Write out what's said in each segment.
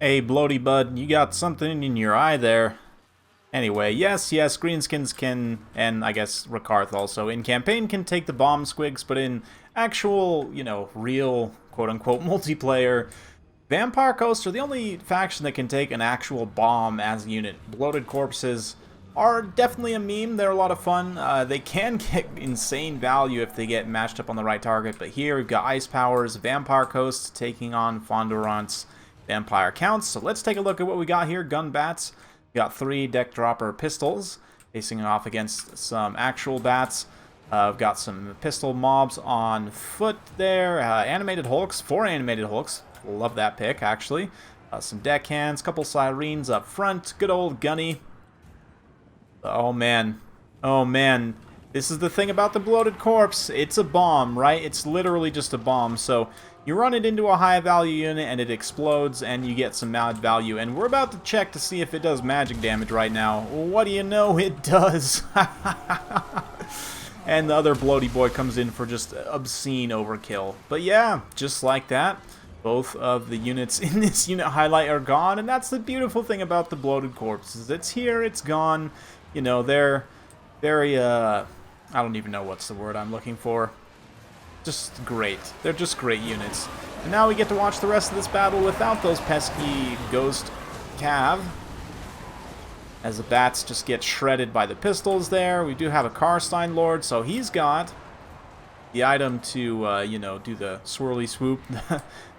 Hey, Bloaty Bud, you got something in your eye there. Anyway, yes, greenskins can, and I guess Rakarth also, in campaign can take the bomb squigs, but in actual, real, quote-unquote, multiplayer, Vampire Coast are the only faction that can take an actual bomb as a unit. Bloated corpses are definitely a meme. They're a lot of fun. They can get insane value if they get matched up on the right target, but here we've got Ice Powers, Vampire Coast taking on Fondurant's Vampire Counts. So let's take a look at what we got here. Gun bats. We got 3 deck dropper pistols facing off against some actual bats. We've got some pistol mobs on foot there. Animated Hulks, 4 animated Hulks. Love that pick, actually. Some deckhands, couple sirens up front. Good old Gunny. Oh man. Oh man. This is the thing about the Bloated Corpse. It's a bomb, right? It's literally just a bomb. So you run it into a high value unit and it explodes and you get some mad value. And we're about to check to see if it does magic damage right now. What do you know? It does. And the other Bloaty boy comes in for just obscene overkill. But yeah, just like that, both of the units in this unit highlight are gone. And that's the beautiful thing about the Bloated Corpses. It's here, it's gone. You know, they're very, I don't even know what's the word I'm looking for. Just great. They're just great units. And now we get to watch the rest of this battle without those pesky ghost cav. As the bats just get shredded by the pistols there. We do have a Karstein Lord, so he's got the item to, do the swirly swoop.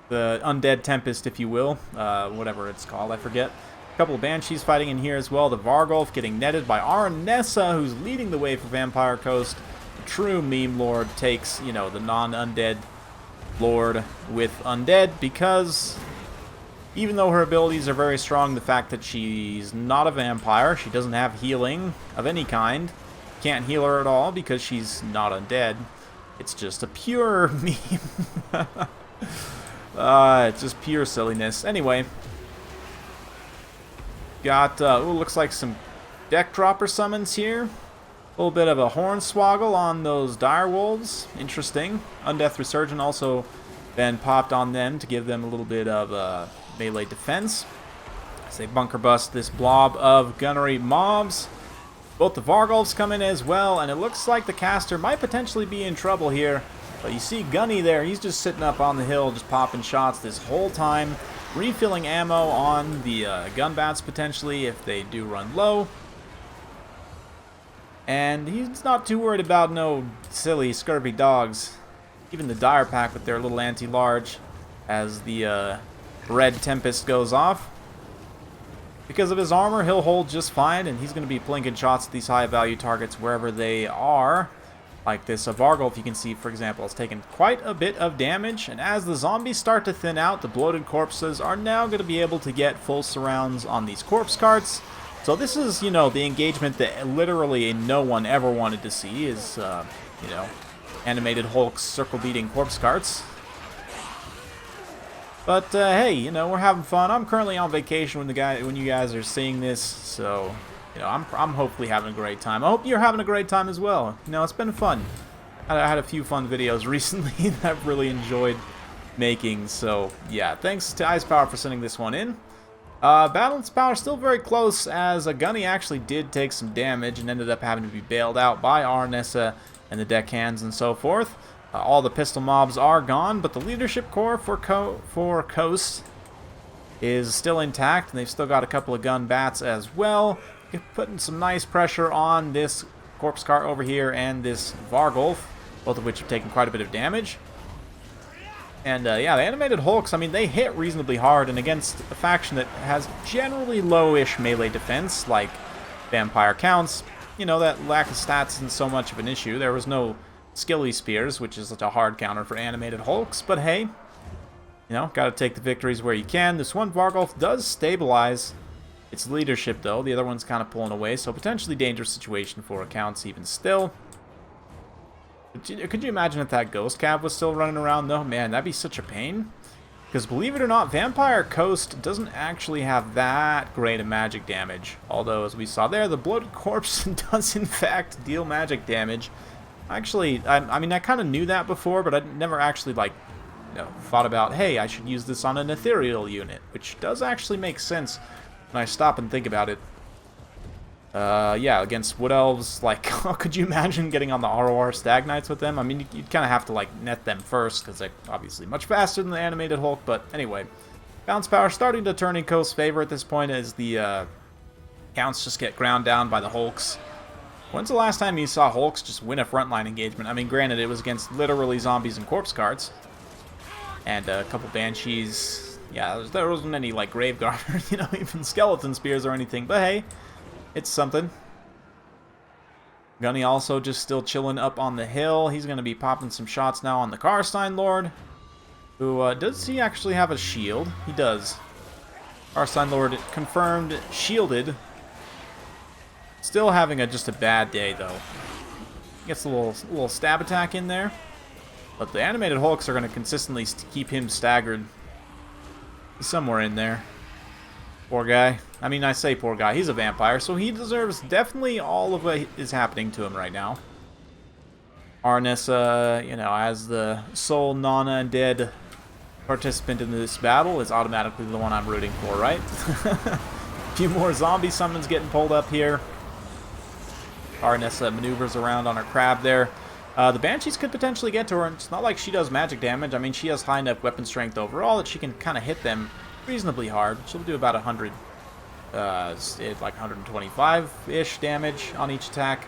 The Undead Tempest, if you will. Whatever it's called, I forget. A couple of Banshees fighting in here as well. The Vargulf getting netted by Arnessa, who's leading the way for Vampire Coast. The true meme lord takes, the non-undead lord with undead, because even though her abilities are very strong, the fact that she's not a vampire, she doesn't have healing of any kind, can't heal her at all because she's not undead. It's just a pure meme. It's just pure silliness. Anyway, got, looks like some deck dropper summons here. A little bit of a Hornswoggle on those Direwolves. Interesting. Undeath Resurgent also been popped on them to give them a little bit of melee defense. As they bunker bust this blob of gunnery mobs. Both the Vargulfs come in as well, and it looks like the caster might potentially be in trouble here. But you see Gunny there, he's just sitting up on the hill, just popping shots this whole time. Refilling ammo on the gun bats potentially if they do run low. And he's not too worried about no silly, scurvy dogs. Even the Dire Pack with their little anti-large as the Red Tempest goes off. Because of his armor, he'll hold just fine, and he's going to be plinking shots at these high-value targets wherever they are. Like this Vargulf, you can see, for example, has taken quite a bit of damage. And as the zombies start to thin out, the Bloated Corpses are now going to be able to get full surrounds on these corpse carts. So this is, the engagement that literally no one ever wanted to see is, animated Hulk's circle-beating corpse carts. But, hey, we're having fun. I'm currently on vacation when you guys are seeing this, so, I'm hopefully having a great time. I hope you're having a great time as well. It's been fun. I had a few fun videos recently that I've really enjoyed making, so, yeah. Thanks to Ice Power for sending this one in. Balance power still very close, as a Gunny actually did take some damage and ended up having to be bailed out by Arnessa and the deckhands and so forth. All the pistol mobs are gone, but the leadership core for Coast is still intact, and they've still got a couple of gun bats as well. You're putting some nice pressure on this corpse cart over here and this Vargulf, both of which have taken quite a bit of damage. And, yeah, the animated Hulks, I mean, they hit reasonably hard, and against a faction that has generally low-ish melee defense, like Vampire Counts, that lack of stats isn't so much of an issue. There was no Skilly Spears, which is such a hard counter for animated Hulks, but hey, gotta take the victories where you can. This one Vargulf does stabilize its leadership, though. The other one's kind of pulling away, so potentially dangerous situation for accounts even still. Could you imagine if that Ghost Cav was still running around, though? Man, that'd be such a pain. Because believe it or not, Vampire Coast doesn't actually have that great of magic damage. Although, as we saw there, the Bloated Corpse does in fact deal magic damage. Actually, I mean, I kind of knew that before, but I never actually, thought about, hey, I should use this on an ethereal unit, which does actually make sense when I stop and think about it. Yeah, against Wood Elves, like, could you imagine getting on the ROR Stag Knights with them? I mean, you'd kind of have to, like, net them first, because they're obviously much faster than the animated Hulk, but anyway. Bounce power starting to turn in Coast's favor at this point as the counts just get ground down by the Hulks. When's the last time you saw Hulks just win a frontline engagement? I mean, granted, it was against literally zombies and corpse cards. And a couple Banshees. Yeah, there wasn't any, like, Grave Garter, you know, even Skeleton Spears or anything, but hey. It's something. Gunny also just still chilling up on the hill. He's going to be popping some shots now on the Karstein Lord. Who, does he actually have a shield? He does. Karstein Lord confirmed shielded. Still having just a bad day, though. Gets a little stab attack in there. But the animated Hulks are going to consistently keep him staggered. He's somewhere in there. Poor guy. I mean, I say poor guy. He's a vampire, so he deserves definitely all of what is happening to him right now. Arnessa, you know, as the sole non-undead participant in this battle, is automatically the one I'm rooting for, right? A few more zombie summons getting pulled up here. Arnessa maneuvers around on her crab there. The Banshees could potentially get to her, and it's not like she does magic damage. I mean, she has high enough weapon strength overall that she can kind of hit them reasonably hard. She'll do about 100, like 125-ish damage on each attack.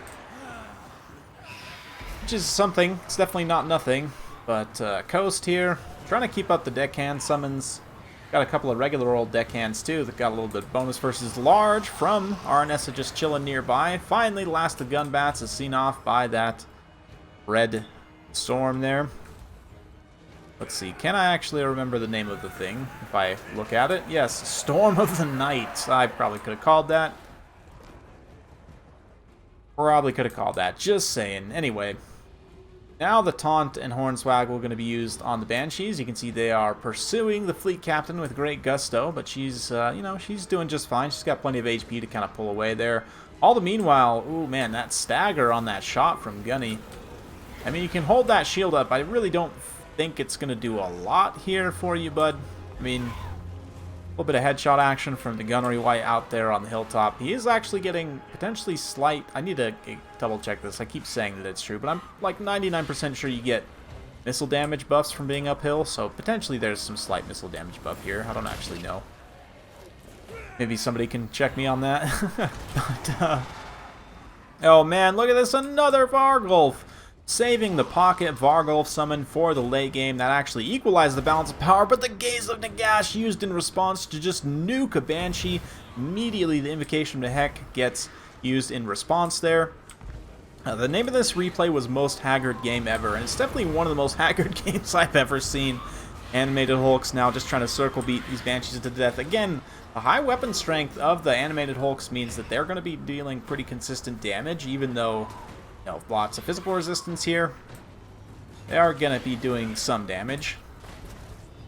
Which is something. It's definitely not nothing. But Coast here, trying to keep up the deckhand summons. Got a couple of regular old deckhands too that got a little bit of bonus versus large from Arnessa just chilling nearby. Finally, the last of the gun bats is seen off by that red storm there. Let's see, can I actually remember the name of the thing if I look at it? Yes, Storm of the Night. I probably could have called that. Probably could have called that, just saying. Anyway, now the Taunt and Hornswaggle are going to be used on the Banshees. You can see they are pursuing the fleet captain with great gusto, but she's, you know, she's doing just fine. She's got plenty of HP to kind of pull away there. All the meanwhile, ooh man, that stagger on that shot from Gunny. I mean, you can hold that shield up. I really don't think it's going to do a lot here for you, bud. I mean, a little bit of headshot action from the Gunnery White out there on the hilltop. He is actually getting potentially slight... I need to double check this. I keep saying that it's true, but I'm like 99% sure you get missile damage buffs from being uphill, so potentially there's some slight missile damage buff here. I don't actually know. Maybe somebody can check me on that. But, oh man, look at this, another Vargulf! Saving the pocket Vargulf summon for the late game. That actually equalized the balance of power, but the Gaze of Nagash used in response to just nuke a Banshee. Immediately the Invocation to Heck gets used in response there. The name of this replay was Most Haggard Game Ever, and it's definitely one of the most haggard games I've ever seen. Animated Hulks now just trying to circle beat these Banshees to death. Again, the high weapon strength of the animated Hulks means that they're going to be dealing pretty consistent damage, even though... you know, lots of physical resistance here. They are going to be doing some damage.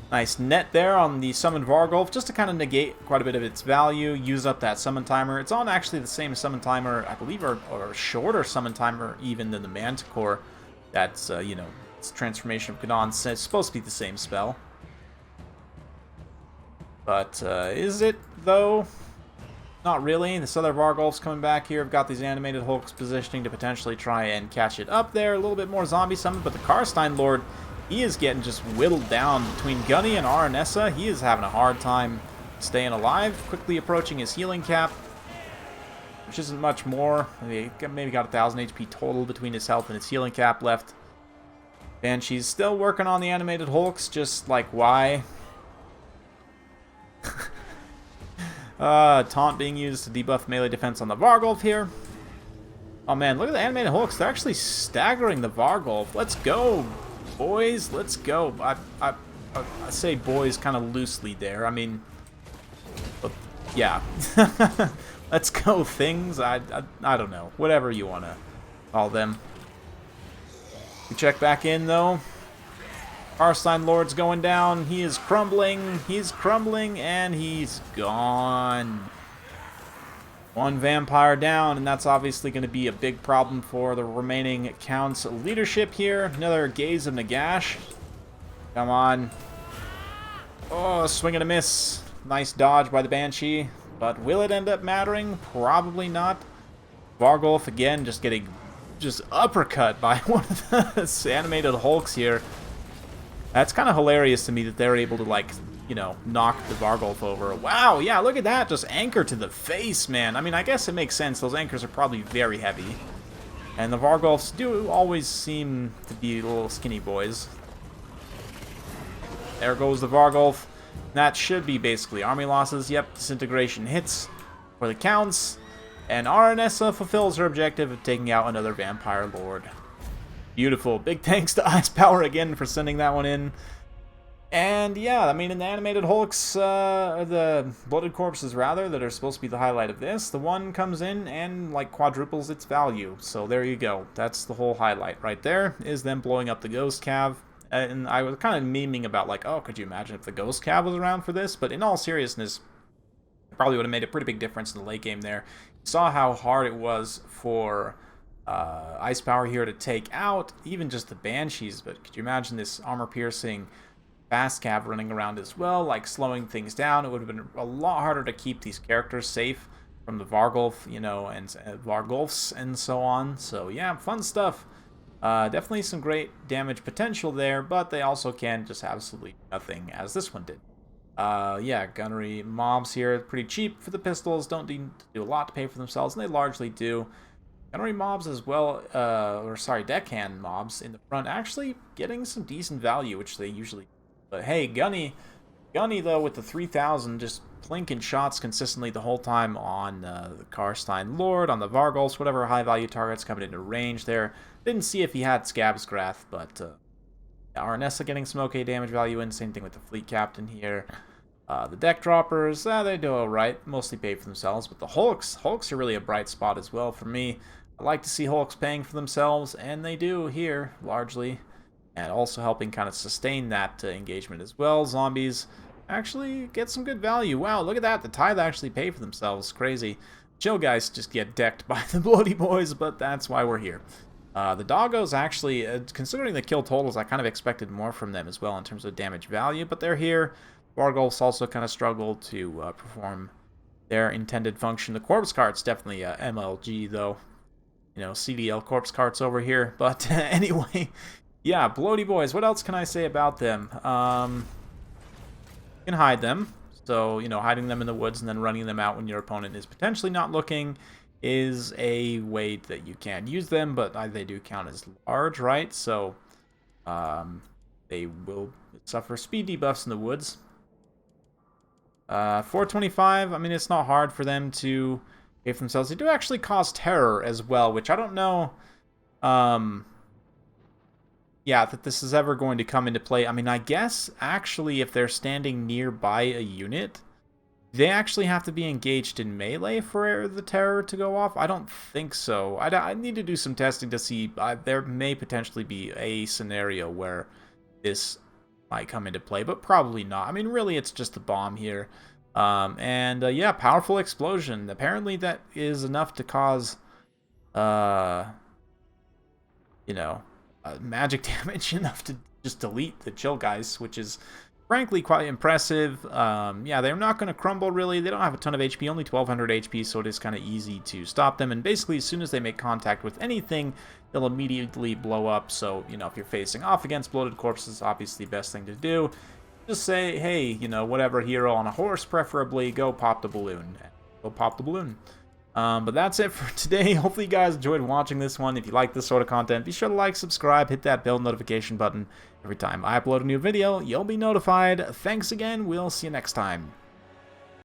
Nice net there on the summoned Vargulf, just to kind of negate quite a bit of its value, use up that summon timer. It's on actually the same summon timer, I believe, or shorter summon timer even than the Manticore. That's, you know, it's Transformation of Gadon. It's supposed to be the same spell. But, is it, though? Not really. This other Vargulf's coming back here. I've got these animated Hulks positioning to potentially try and catch it up there. A little bit more zombie summon, but the Karstein Lord, he is getting just whittled down between Gunny and Arnessa. He is having a hard time staying alive. Quickly approaching his healing cap, which isn't much more. Maybe got 1,000 HP total between his health and his healing cap left. Banshee's still working on the animated Hulks, just like why? Taunt being used to debuff melee defense on the Vargulf here. Oh man, look at the animated Hulks. They're actually staggering the Vargulf. Let's go, boys. Let's go. I say boys kind of loosely there. I mean, but yeah. Let's go, things. I don't know. Whatever you want to call them. We check back in, though. Karstein Lord's going down. He is crumbling. He's crumbling, and he's gone. One vampire down, and that's obviously going to be a big problem for the remaining Count's leadership here. Another Gaze of Nagash. Come on. Oh, swing and a miss. Nice dodge by the Banshee. But will it end up mattering? Probably not. Vargolf, again, just getting uppercut by one of the animated Hulks here. That's kind of hilarious to me that they're able to, like, you know, knock the Vargolf over. Wow, yeah, look at that. Just anchor to the face, man. I mean, I guess it makes sense. Those anchors are probably very heavy. And the Vargolfs do always seem to be little skinny boys. There goes the Vargolf. That should be basically army losses. Yep, disintegration hits for the counts. And Aranessa fulfills her objective of taking out another Vampire Lord. Beautiful. Big thanks to Ice Power again for sending that one in. And yeah, I mean, in the animated Hulks, or the Bloated Corpses rather, that are supposed to be the highlight of this, the one comes in and like quadruples its value. So there you go. That's the whole highlight right there, is them blowing up the Ghost Cav. And I was kind of memeing about like, oh, could you imagine if the Ghost Cav was around for this? But in all seriousness, it probably would have made a pretty big difference in the late game there. You saw how hard it was for Ice Power here to take out even just the Banshees, but could you imagine this armor-piercing fast cav running around as well, like slowing things down? It would have been a lot harder to keep these characters safe from the Vargolf, you know, and Vargolfs and so on. So yeah, fun stuff. Definitely some great damage potential there, but they also can just absolutely nothing, as this one did. Yeah, gunnery mobs here, pretty cheap for the pistols, don't need to do a lot to pay for themselves, and they largely do. Gunnery mobs as well, or sorry, deckhand mobs in the front, actually getting some decent value, which they usually do. But hey, Gunny though, with the 3,000, just plinking shots consistently the whole time on the Karstein Lord, on the Vargolfs, whatever high-value targets coming into range there. Didn't see if he had Scab's Grath, but Aranessa getting some okay damage value in. Same thing with the Fleet Captain here. The Deck Droppers, they do alright, mostly pay for themselves. But the Hulks are really a bright spot as well for me. I like to see Hulks paying for themselves, and they do here, largely. And also helping kind of sustain that engagement as well. Zombies actually get some good value. Wow, look at that. The Tithe actually pay for themselves. Crazy. Chill guys just get decked by the Bloody Boys, but that's why we're here. The Doggos actually, considering the kill totals, I kind of expected more from them as well in terms of damage value, but they're here. Vargolfs also kind of struggle to perform their intended function. The Corpse Cart's definitely MLG, though. You know, CDL Corpse Carts over here. But anyway, yeah, Bloody Boys. What else can I say about them? You can hide them. So, you know, hiding them in the woods and then running them out when your opponent is potentially not looking is a way that you can use them, but they do count as large, right? So they will suffer speed debuffs in the woods. 425, I mean, it's not hard for them to pay for themselves. They do actually cause terror as well, which I don't know, yeah, that this is ever going to come into play. I mean, I guess, actually, if they're standing nearby a unit, they actually have to be engaged in melee for the terror to go off? I don't think so. I need to do some testing to see. There may potentially be a scenario where this might come into play, but probably not. I mean, really, it's just a bomb here. Yeah, powerful explosion. Apparently, that is enough to cause, you know, magic damage enough to just delete the chill guys, which is frankly quite impressive. Yeah, they're not going to crumble, really. They don't have a ton of HP, only 1,200 HP, so it is kind of easy to stop them. And basically, as soon as they make contact with anything, they'll immediately blow up. So, you know, if you're facing off against Bloated Corpses, obviously the best thing to do. Just say, hey, you know, whatever hero on a horse, preferably, go pop the balloon. Go pop the balloon. But that's it for today. Hopefully you guys enjoyed watching this one. If you like this sort of content, be sure to like, subscribe, hit that bell notification button. Every time I upload a new video, you'll be notified. Thanks again. We'll see you next time.